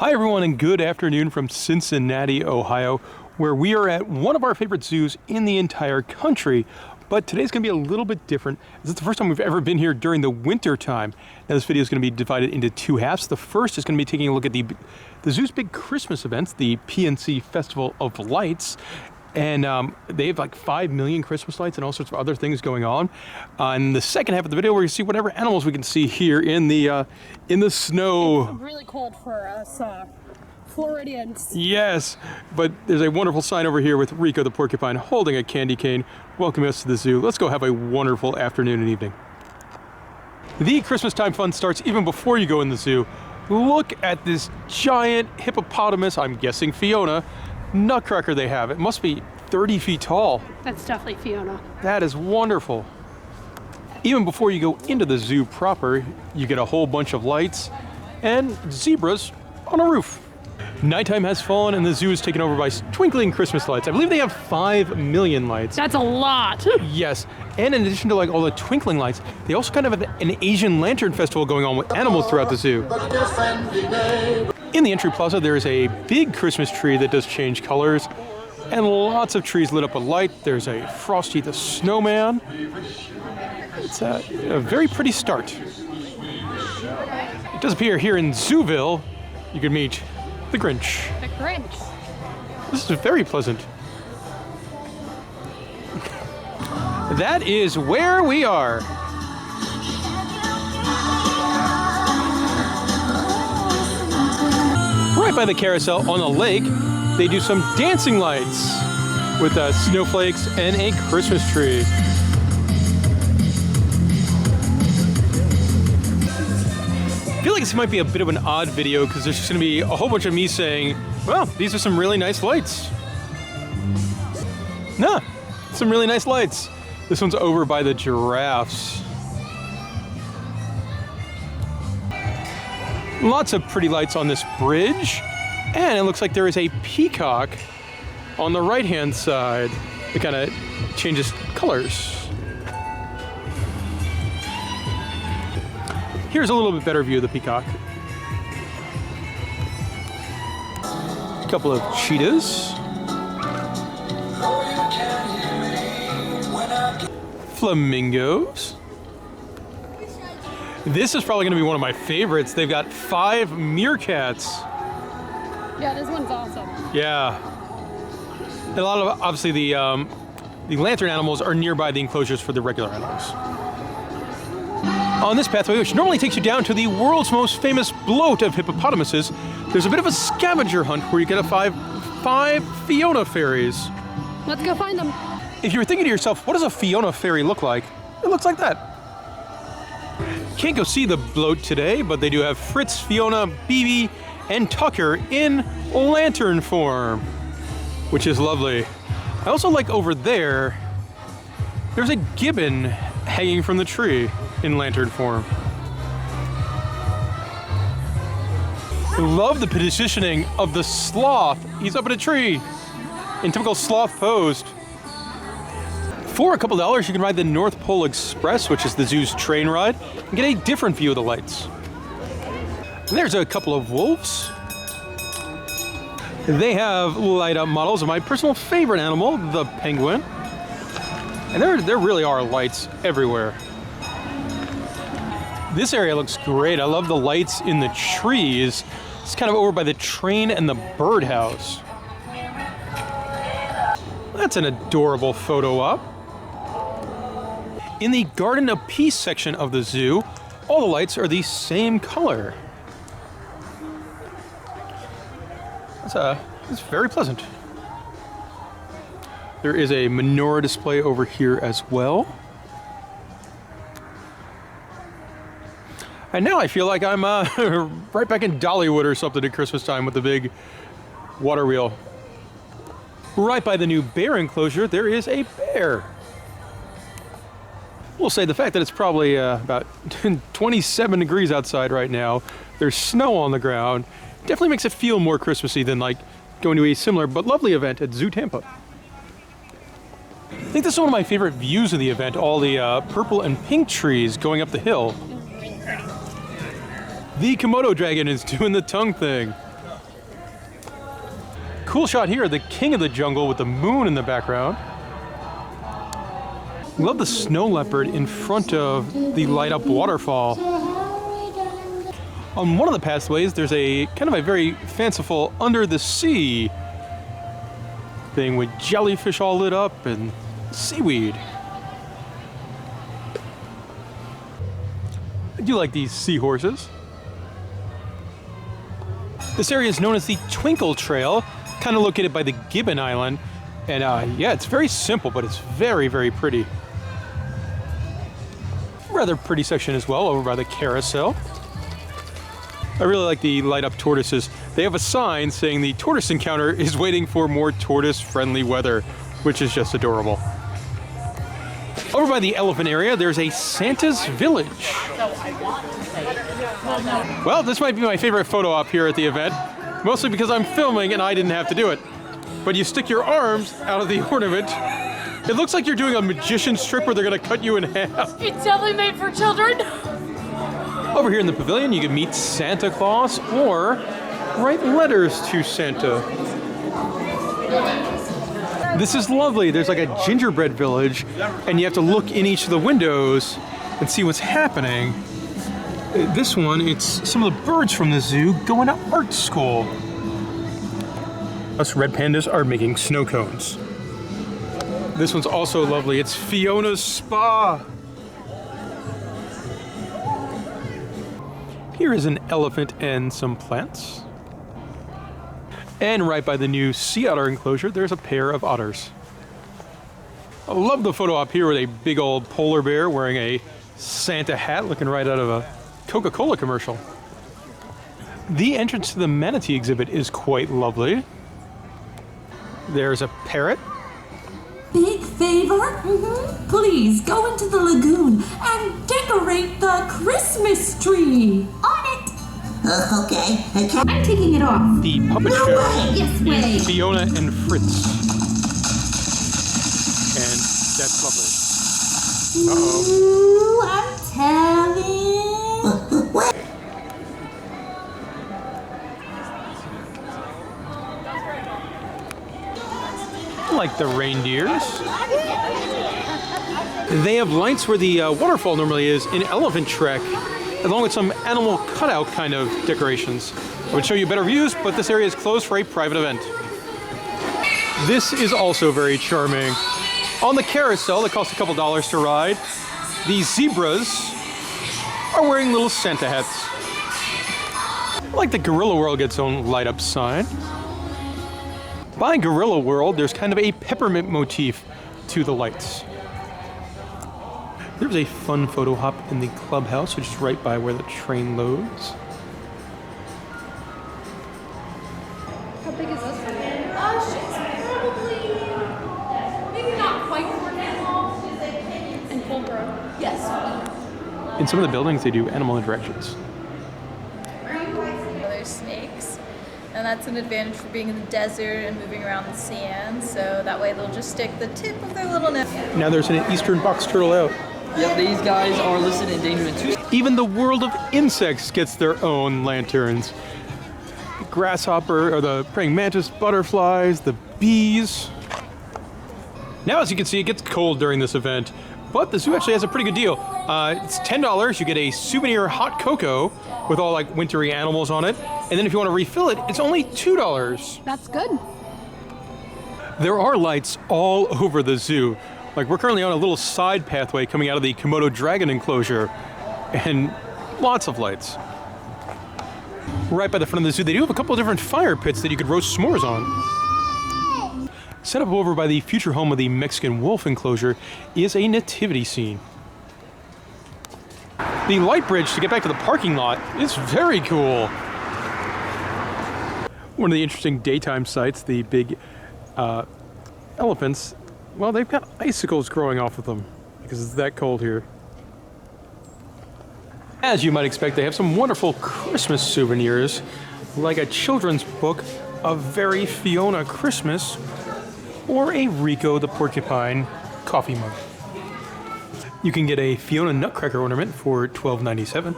Hi everyone and good afternoon from Cincinnati, Ohio, where we are at one of our favorite zoos in the entire country. But today's going to be a little bit different. This is the first time we've ever been here during the winter time. Now this video is going to be divided into two halves. The first is going to be taking a look at the zoo's big Christmas events, the PNC Festival of Lights. And they have like 5 million Christmas lights and all sorts of other things going on. In the second half of the video, we're going to see whatever animals we can see here in the snow. It's really cold for us Floridians. Yes, but there's a wonderful sign over here with Rico the porcupine holding a candy cane, welcoming us to the zoo. Let's go have a wonderful afternoon and evening. The Christmas time fun starts even before you go in the zoo. Look at this giant hippopotamus, I'm guessing Fiona, nutcracker they have. It must be 30 feet tall. That's definitely Fiona. That is wonderful. Even before you go into the zoo proper, you get a whole bunch of lights and zebras on a roof. Nighttime has fallen and the zoo is taken over by twinkling Christmas lights. I believe they have 5 million lights. That's a lot. Yes, and in addition to like all the twinkling lights, they also kind of have an Asian lantern festival going on with animals throughout the zoo. In the entry plaza, there is a big Christmas tree that does change colors, and lots of trees lit up with light. There's a Frosty the Snowman. It's a very pretty start. It does appear here in Zooville, you can meet the Grinch. The Grinch. This is very pleasant. That is where we are. Right by the carousel on a lake, they do some dancing lights with snowflakes and a Christmas tree. I feel like this might be a bit of an odd video because there's just going to be a whole bunch of me saying, well, these are some really nice lights. Nah, some really nice lights. This one's over by the giraffes. Lots of pretty lights on this bridge, and it looks like there is a peacock on the right-hand side. It kind of changes colors. Here's a little bit better view of the peacock. A couple of cheetahs. Flamingos. This is probably going to be one of my favorites. They've got 5 meerkats. Yeah, this one's awesome. Yeah. And a lot of, obviously, the lantern animals are nearby the enclosures for the regular animals. On this pathway, which normally takes you down to the world's most famous bloat of hippopotamuses, there's a bit of a scavenger hunt where you get five Fiona fairies. Let's go find them. If you were thinking to yourself, what does a Fiona fairy look like? It looks like that. Can't go see the bloat today, but they do have Fritz, Fiona, BB, and Tucker in lantern form, which is lovely. I also like over there, there's a gibbon hanging from the tree in lantern form. I love the positioning of the sloth. He's up in a tree in typical sloth pose. For a couple dollars, you can ride the North Pole Express, which is the zoo's train ride, and get a different view of the lights. And there's a couple of wolves. They have light-up models of my personal favorite animal, the penguin. And there really are lights everywhere. This area looks great. I love the lights in the trees. It's kind of over by the train and the birdhouse. That's an adorable photo op. In the Garden of Peace section of the zoo, all the lights are the same color. It's very pleasant. There is a menorah display over here as well. And now I feel like I'm right back in Dollywood or something at Christmas time with the big water wheel. Right by the new bear enclosure, there is a bear. We'll say the fact that it's probably about 27 degrees outside right now, there's snow on the ground, definitely makes it feel more Christmassy than like going to a similar but lovely event at Zoo Tampa. I think this is one of my favorite views of the event, all the purple and pink trees going up the hill. The Komodo dragon is doing the tongue thing. Cool shot here, the king of the jungle with the moon in the background. Love the snow leopard in front of the light up waterfall. On one of the pathways, there's a kind of a very fanciful under the sea thing with jellyfish all lit up and seaweed. I do like these seahorses. This area is known as the Twinkle Trail, kind of located by the Gibbon Island. And yeah, it's very simple, but it's very, very pretty. Rather pretty section as well over by the carousel. I really like the light up tortoises. They have a sign saying the tortoise encounter is waiting for more tortoise friendly weather, which is just adorable. Over by the elephant area, there's a Santa's Village. Well, this might be my favorite photo op here at the event, mostly because I'm filming and I didn't have to do it. But you stick your arms out of the ornament. It looks like you're doing a magician's trick where they're gonna cut you in half. It's definitely made for children. Over here in the pavilion, you can meet Santa Claus or write letters to Santa. This is lovely. There's like a gingerbread village, and you have to look in each of the windows and see what's happening. This one, it's some of the birds from the zoo going to art school. Us red pandas are making snow cones. This one's also lovely. It's Fiona's Spa. Here is an elephant and some plants. And right by the new sea otter enclosure, there's a pair of otters. I love the photo op here with a big old polar bear wearing a Santa hat looking right out of a Coca-Cola commercial. The entrance to the manatee exhibit is quite lovely. There's a parrot. Big favor? Please go into the lagoon and decorate the Christmas tree. On it. Okay. I'm taking it off. The puppet show Yes, way. is Fiona and Fritz. And that's lovely. Ooh, I'm telling. Like the reindeers. They have lights where the waterfall normally is in Elephant Trek, along with some animal cutout kind of decorations. I would show you better views, but this area is closed for a private event. This is also very charming. On the carousel that costs a couple dollars to ride, the zebras are wearing little Santa hats. Like the Gorilla World gets its own light up sign. By Gorilla World, there's kind of a peppermint motif to the lights. There's a fun photo hop in the clubhouse, which is right by where the train loads. How big is this one? She's probably maybe not quite 4 feet long. And full grown. Yes. In some of the buildings, they do animal interactions. There's snakes, and that's an advantage for being in the desert and moving around the sand, so that way they'll just stick the tip of their little nose. Now there's an eastern box turtle out. Yep, these guys are listed endangered in 2. Even the world of insects gets their own lanterns. The grasshopper, or the praying mantis, butterflies, the bees. Now, as you can see, it gets cold during this event, but the zoo actually has a pretty good deal. It's $10. You get a souvenir hot cocoa with all like wintry animals on it, and then if you want to refill it, it's only $2. That's good. There are lights all over the zoo. Like, we're currently on a little side pathway coming out of the Komodo dragon enclosure, and lots of lights. Right by the front of the zoo, they do have a couple of different fire pits that you could roast s'mores on. Set up over by the future home of the Mexican wolf enclosure is a nativity scene. The light bridge to get back to the parking lot is very cool. One of the interesting daytime sights, the big elephants. Well, they've got icicles growing off of them because it's that cold here. As you might expect, they have some wonderful Christmas souvenirs, like a children's book, A Very Fiona Christmas, or a Rico the Porcupine coffee mug. You can get a Fiona Nutcracker ornament for $12.97.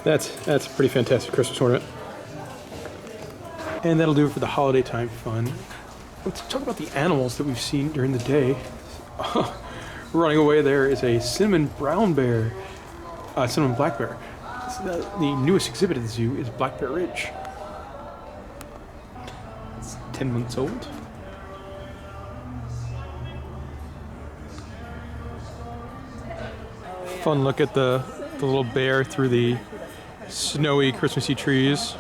That's a pretty fantastic Christmas ornament. And that'll do it for the holiday time fun. Let's talk about the animals that we've seen during the day. Running away there is a cinnamon brown bear, cinnamon black bear. The newest exhibit at the zoo is Black Bear Ridge. It's 10 months old. Fun look at the little bear through the snowy Christmassy trees.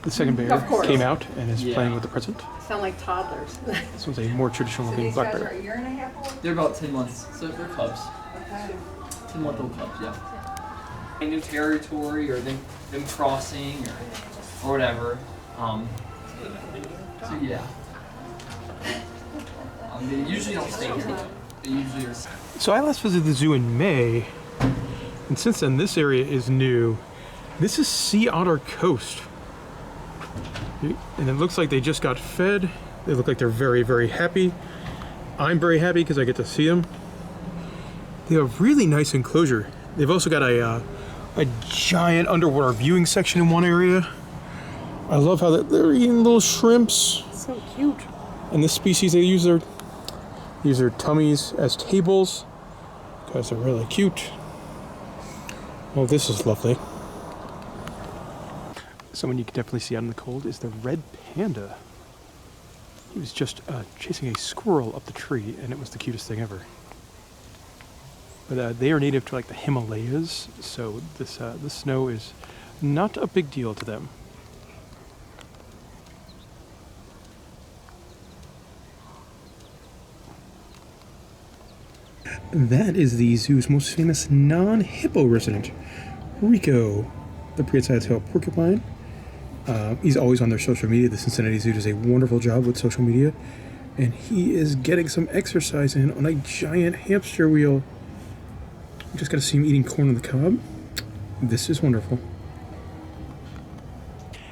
The second bear came out and is playing with the present. Sound like toddlers. This one's a more traditional looking black bear. A year and a half old? They're about 10 months, so they're cubs. Okay. 10-month-old cubs, yeah. A new territory, or them crossing, or whatever. So yeah. They usually don't stay here. They usually are. So I last visited the zoo in May, and since then this area is new. This is Sea Otter Coast. And it looks like they just got fed. They look like they're very, very happy. I'm very happy because I get to see them. They have a really nice enclosure. They've also got a giant underwater viewing section in one area. I love how they're eating little shrimps. So cute. And this species, they use their tummies as tables because they're really cute. Oh, this is lovely. Someone you can definitely see out in the cold is the red panda. He was just chasing a squirrel up the tree, and it was the cutest thing ever. But they are native to like the Himalayas, so this snow is not a big deal to them. That is the zoo's most famous non-hippo resident, Rico, the prehensile porcupine. He's always on their social media. The Cincinnati Zoo does a wonderful job with social media. And he is getting some exercise in on a giant hamster wheel. You just got to see him eating corn on the cob. This is wonderful.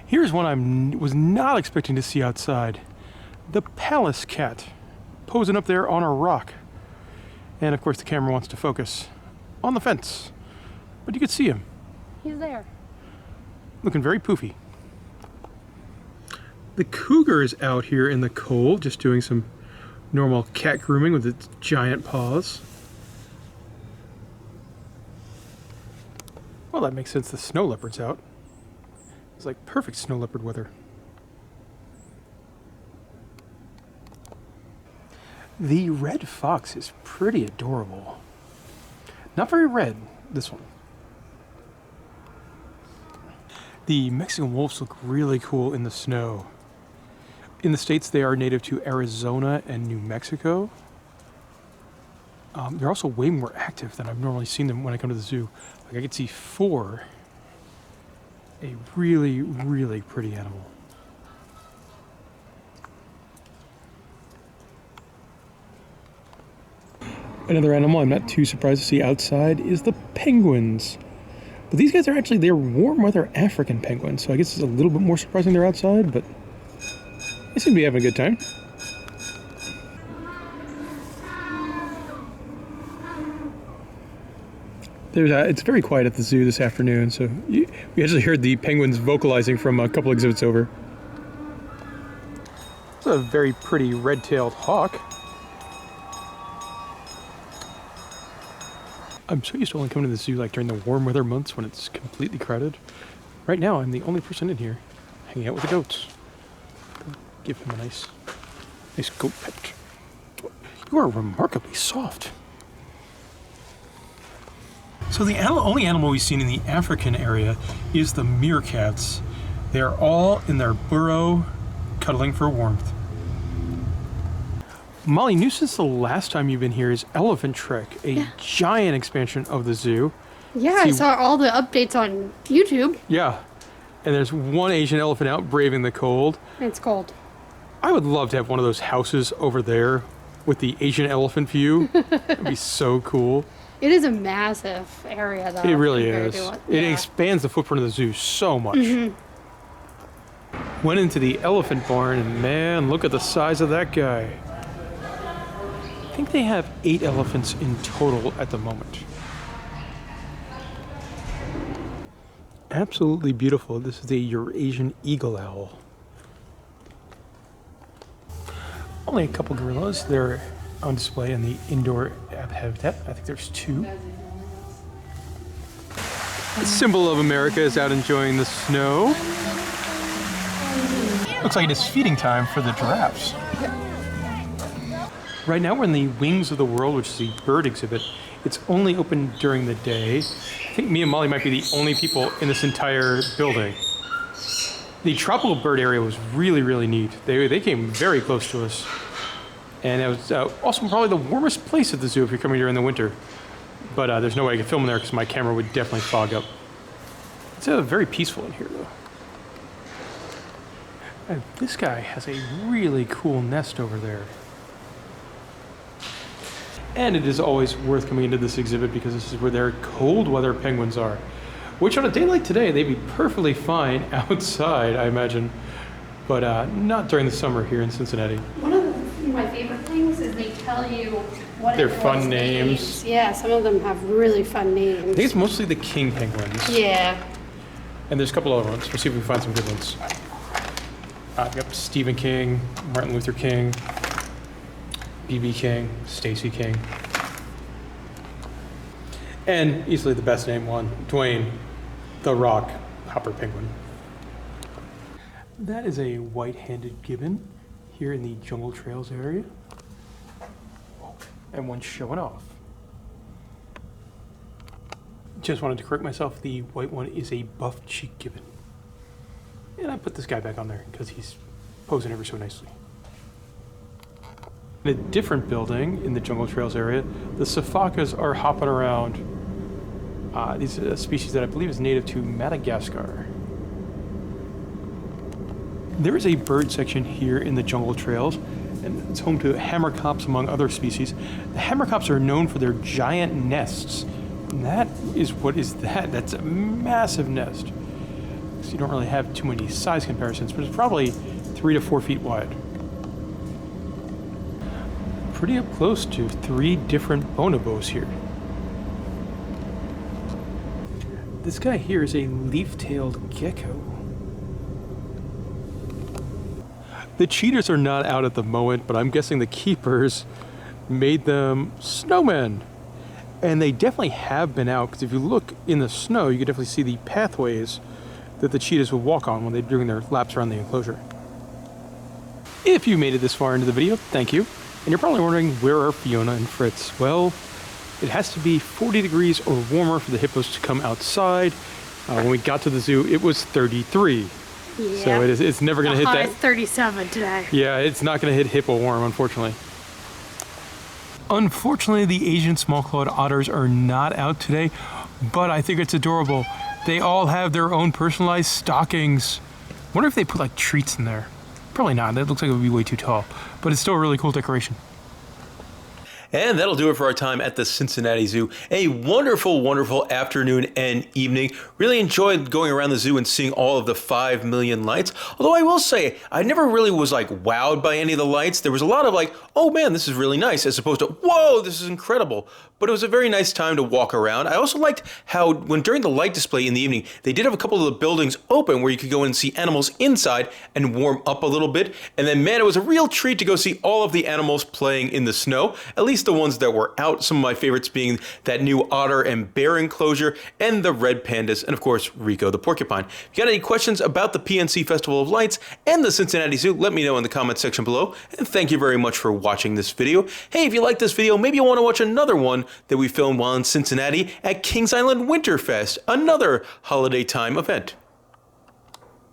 Here's one I was not expecting to see outside. The palace cat, posing up there on a rock. And of course the camera wants to focus on the fence. But you could see him. He's there. Looking very poofy. The cougar is out here in the cold, just doing some normal cat grooming with its giant paws. Well, that makes sense. The snow leopard's out. It's like perfect snow leopard weather. The red fox is pretty adorable. Not very red, this one. The Mexican wolves look really cool in the snow. In the States, they are native to Arizona and New Mexico. They're also way more active than I've normally seen them when I come to the zoo. Like I could see 4. A really, really pretty animal. Another animal I'm not too surprised to see outside is the penguins. But these guys are actually, they're warm weather African penguins, so I guess it's a little bit more surprising they're outside, but they seem to be having a good time. It's very quiet at the zoo this afternoon, so we actually heard the penguins vocalizing from a couple exhibits over. It's a very pretty red-tailed hawk. I'm so used to only coming to the zoo like during the warm weather months when it's completely crowded. Right now, I'm the only person in here hanging out with the goats. Give him a nice goat pet. You are remarkably soft. So the only animal we've seen in the African area is the meerkats. They are all in their burrow, cuddling for warmth. Molly, new since the last time you've been here is Elephant Trek, a giant expansion of the zoo. Yeah, I saw all the updates on YouTube. Yeah, and there's one Asian elephant out braving the cold. It's cold. I would love to have one of those houses over there with the Asian elephant view. That'd be so cool. It is a massive area, though. It really is. It expands the footprint of the zoo so much. Went into the elephant barn, and man, look at the size of that guy. I think they have 8 elephants in total at the moment. Absolutely beautiful. This is the Eurasian eagle owl. Only a couple gorillas. They're on display in the indoor habitat. I think there's 2. The symbol of America is out enjoying the snow. Looks like it is feeding time for the giraffes. Right now we're in the Wings of the World, which is the bird exhibit. It's only open during the day. I think me and Molly might be the only people in this entire building. The tropical bird area was really, really neat. They came very close to us. And it was also probably the warmest place at the zoo if you're coming during the winter. But there's no way I could film in there because my camera would definitely fog up. It's very peaceful in here, though. And this guy has a really cool nest over there. And it is always worth coming into this exhibit because this is where their cold weather penguins are. Which on a day like today, they'd be perfectly fine outside, I imagine. But not during the summer here in Cincinnati. One of my favorite things is they tell you what Their it was fun names. Yeah, some of them have really fun names. I think it's mostly the king penguins. Yeah. And there's a couple other ones. We'll see if we can find some good ones. Yep, Stephen King, Martin Luther King, B.B. King, Stacy King. And easily the best named one, Dwayne, the Rock, Hopper Penguin. That is a white-handed gibbon here in the Jungle Trails area. And one showing off. Just wanted to correct myself, the white one is a buff-cheeked gibbon. And I put this guy back on there because he's posing ever so nicely. In a different building in the Jungle Trails area, the sifakas are hopping around. These are a species that I believe is native to Madagascar. There is a bird section here in the Jungle Trails, and it's home to hammerkops among other species. The hammerkops are known for their giant nests. And that is what is that? That's a massive nest. So you don't really have too many size comparisons, but it's probably 3 to 4 feet wide. Pretty up close to 3 different bonobos here. This guy here is a leaf-tailed gecko. The cheetahs are not out at the moment, but I'm guessing the keepers made them snowmen. And they definitely have been out, because if you look in the snow, you can definitely see the pathways that the cheetahs would walk on when they're doing their laps around the enclosure. If you made it this far into the video, thank you. And you're probably wondering, where are Fiona and Fritz? Well, it has to be 40 degrees or warmer for the hippos to come outside. When we got to the zoo, it was 33. Yeah. So it's never going to hit high that. is 37 today. Yeah, it's not going to hit hippo warm, unfortunately. Unfortunately, the Asian small-clawed otters are not out today, but I think it's adorable. They all have their own personalized stockings. Wonder if they put like treats in there. Probably not. That looks like it would be way too tall, but it's still a really cool decoration. And that'll do it for our time at the Cincinnati Zoo. A wonderful, wonderful afternoon and evening. Really enjoyed going around the zoo and seeing all of the 5 million lights. Although I will say, I never really was like wowed by any of the lights. There was a lot of like, oh man, this is really nice, as opposed to, whoa, this is incredible. But it was a very nice time to walk around. I also liked how when during the light display in the evening, they did have a couple of the buildings open where you could go and see animals inside and warm up a little bit. And then man, it was a real treat to go see all of the animals playing in the snow, at least the ones that were out. Some of my favorites being that new otter and bear enclosure and the red pandas, and of course, Rico the porcupine. If you got any questions about the PNC Festival of Lights and the Cincinnati Zoo, let me know in the comment section below. And thank you very much for watching this video. Hey, if you like this video, maybe you want to watch another one that we filmed while in Cincinnati at Kings Island Winterfest, another holiday time event.